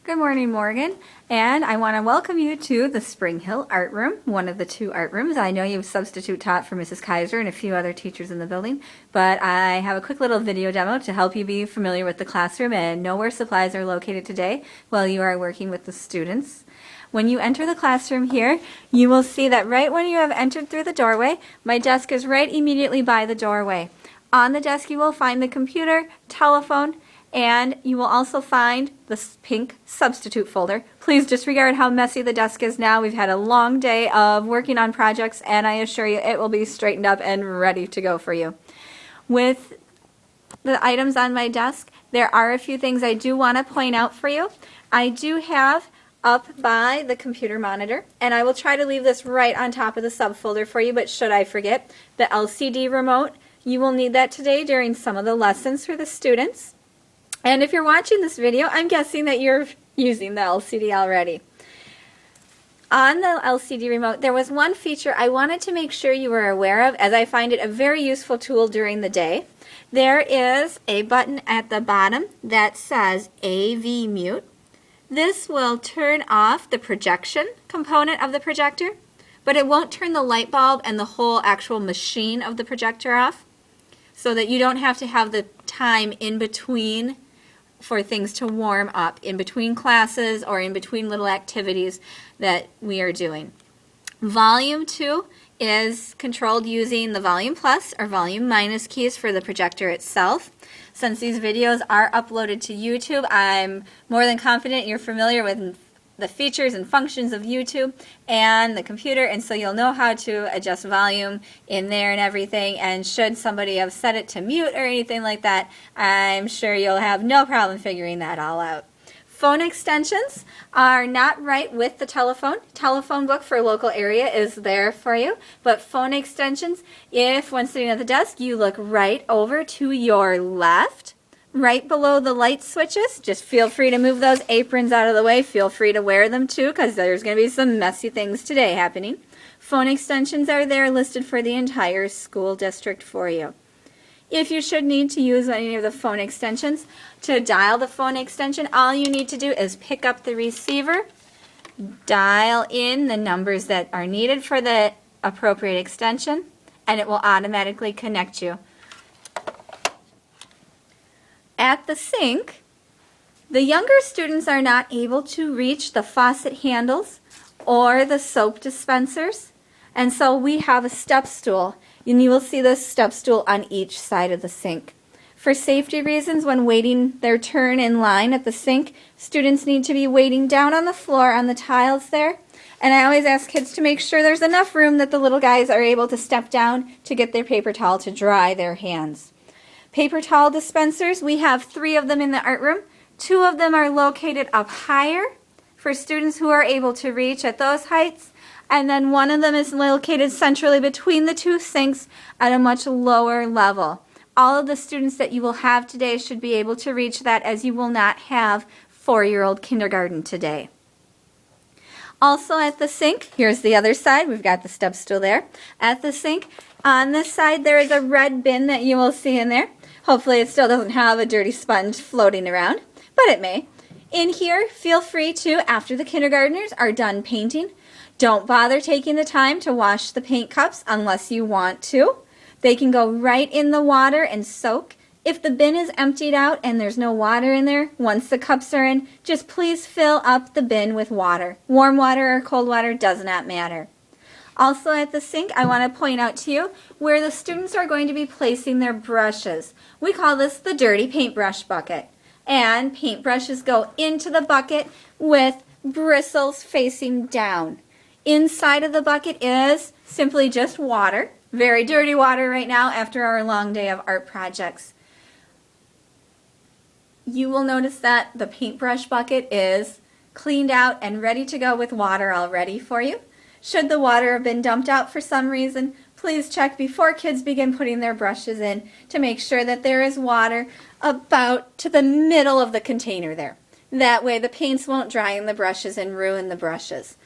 Good morning, Morgan, and I want to welcome you to the Spring Hill Art Room, one of the two art rooms. I know you've substitute taught for Mrs. Kaiser and a few other teachers in the building, but I have a quick little video demo to help you be familiar with the classroom and know where supplies are located today while you are working with the students. When you enter the classroom here, you will see that right when you have entered through the doorway, my desk is right immediately by the doorway. On the desk you will find the computer, telephone, and you will also find this pink substitute folder. Please disregard how messy the desk is now. We've had a long day of working on projects, and I assure you it will be straightened up and ready to go for you. With the items on my desk, there are a few things I do want to point out for you. I do have up by the computer monitor, and I will try to leave this right on top of the subfolder for you, but should I forget, the LCD remote. You will need that today during some of the lessons for the students. And if you're watching this video, I'm guessing that you're using the LCD already. On the LCD remote, there was one feature I wanted to make sure you were aware of, as I find it a very useful tool during the day. There is a button at the bottom that says AV mute. This will turn off the projection component of the projector, but it won't turn the light bulb and the whole actual machine of the projector off, so that you don't have to have the time in between for things to warm up in between classes or in between little activities that we are doing. Volume 2 is controlled using the volume plus or volume minus keys for the projector itself. Since these videos are uploaded to YouTube, I'm more than confident you're familiar with the features and functions of YouTube and the computer, and so you'll know how to adjust volume in there and everything, and should somebody have set it to mute or anything like that, I'm sure you'll have no problem figuring that all out. Phone extensions are not right with the telephone. Telephone book for local area is there for you, but phone extensions, if when sitting at the desk you look right over to your left, right below the light switches, just feel free to move those aprons out of the way. Feel free to wear them too, because there's going to be some messy things today happening. Phone extensions are there listed for the entire school district for you. If you should need to use any of the phone extensions, to dial the phone extension, all you need to do is pick up the receiver, dial in the numbers that are needed for the appropriate extension, and it will automatically connect you. At the sink, the younger students are not able to reach the faucet handles or the soap dispensers, and so we have a step stool, and you will see this step stool on each side of the sink. For safety reasons, when waiting their turn in line at the sink, students need to be waiting down on the floor on the tiles there, and I always ask kids to make sure there's enough room that the little guys are able to step down to get their paper towel to dry their hands. Paper towel dispensers, we have 3 of them in the art room. 2 of them are located up higher for students who are able to reach at those heights, and then one of them is located centrally between the 2 sinks at a much lower level. All of the students that you will have today should be able to reach that, as you will not have 4-year-old kindergarten today. Also at the sink, here's the other side, we've got the step stool there. At the sink, on this side there is a red bin that you will see in there. Hopefully it still doesn't have a dirty sponge floating around, but it may. In here, feel free to, after the kindergartners are done painting, don't bother taking the time to wash the paint cups unless you want to. They can go right in the water and soak. If the bin is emptied out and there's no water in there, once the cups are in, just please fill up the bin with water. Warm water or cold water does not matter. Also at the sink, I want to point out to you where the students are going to be placing their brushes. We call this the dirty paintbrush bucket. And paintbrushes go into the bucket with bristles facing down. Inside of the bucket is simply just water. Very dirty water right now after our long day of art projects. You will notice that the paintbrush bucket is cleaned out and ready to go with water already for you. Should the water have been dumped out for some reason, please check before kids begin putting their brushes in to make sure that there is water about to the middle of the container there. That way the paints won't dry in the brushes and ruin the brushes.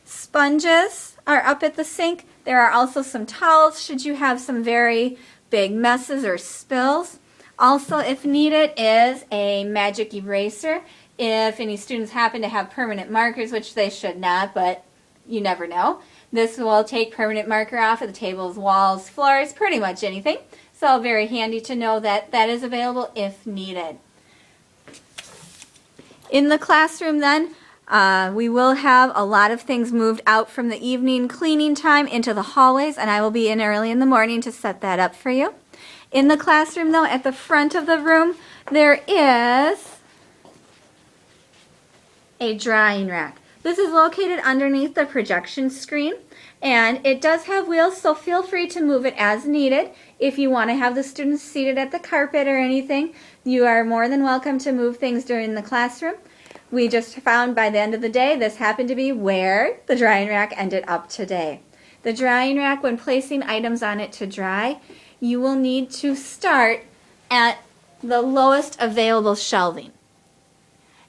Sponges are up at the sink. There are also some towels should you have some very big messes or spills. Also, if needed, is a magic eraser If any students happen to have permanent markers, which they should not, but you never know, this will take permanent marker off of the tables, walls, floors, pretty much anything. So very handy to know that that is available if needed. In the classroom then, we will have a lot of things moved out from the evening cleaning time into the hallways, and I will be in early in the morning to set that up for you. In the classroom though, at the front of the room, there is a drying rack. This is located underneath the projection screen, and it does have wheels, so feel free to move it as needed. If you want to have the students seated at the carpet or anything, you are more than welcome to move things during the classroom. We just found by the end of the day this happened to be where the drying rack ended up today. The drying rack, when placing items on it to dry, you will need to start at the lowest available shelving.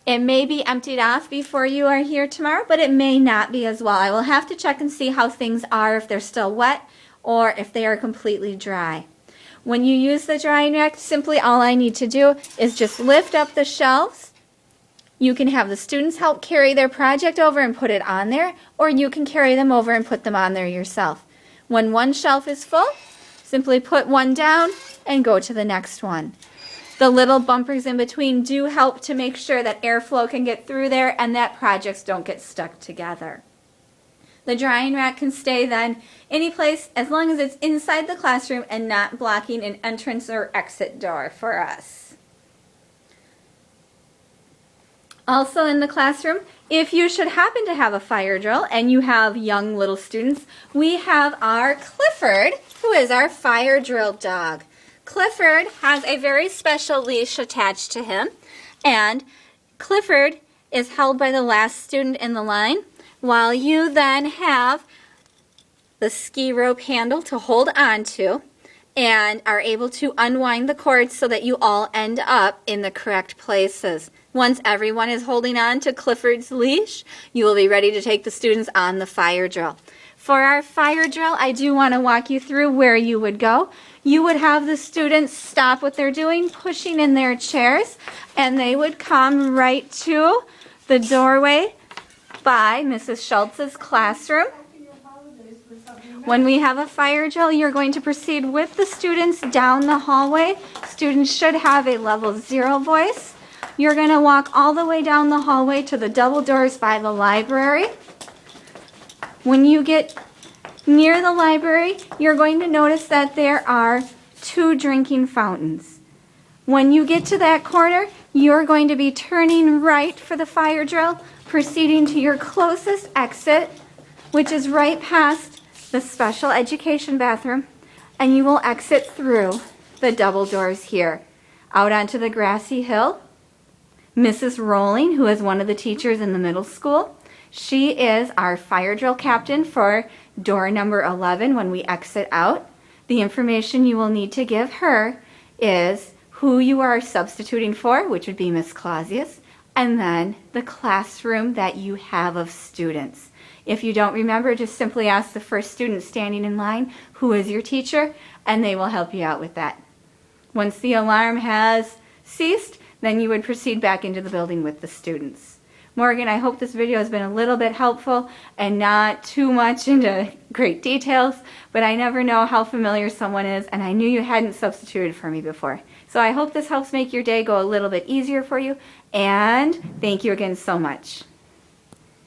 It may be emptied off before you are here tomorrow, but it may not be as well. I will have to check and see how things are, if they're still wet or if they are completely dry. When you use the drying rack, simply all I need to do is just lift up the shelves. You can have the students help carry their project over and put it on there, or you can carry them over and put them on there yourself. When one shelf is full, simply put one down and go to the next one. The little bumpers in between do help to make sure that airflow can get through there and that projects don't get stuck together. The drying rack can stay then any place as long as it's inside the classroom and not blocking an entrance or exit door for us. Also in the classroom, if you should happen to have a fire drill and you have young little students, we have our Clifford, who is our fire drill dog. Clifford has a very special leash attached to him, and Clifford is held by the last student in the line, while you then have the ski rope handle to hold on to and are able to unwind the cords so that you all end up in the correct places. Once everyone is holding on to Clifford's leash, you will be ready to take the students on the fire drill. For our fire drill, I do want to walk you through where you would go. You would have the students stop what they're doing, pushing in their chairs, and they would come right to the doorway by Mrs. Schultz's classroom. When we have a fire drill, you're going to proceed with the students down the hallway. Students should have a level 0 voice. You're going to walk all the way down the hallway to the double doors by the library. When you get near the library, you're going to notice that there are 2 drinking fountains. When you get to that corner, you're going to be turning right for the fire drill, proceeding to your closest exit, which is right past the special education bathroom, and you will exit through the double doors here. Out onto the grassy hill, Mrs. Rowling, who is one of the teachers in the middle school, she is our fire drill captain for door number 11 when we exit out. The information you will need to give her is who you are substituting for, which would be Miss Clauius, and then the classroom that you have of students. If you don't remember, just simply ask the first student standing in line, who is your teacher, and they will help you out with that. Once the alarm has ceased, then you would proceed back into the building with the students. Morgan, I hope this video has been a little bit helpful and not too much into great details, but I never know how familiar someone is, and I knew you hadn't substituted for me before. So I hope this helps make your day go a little bit easier for you, and thank you again so much.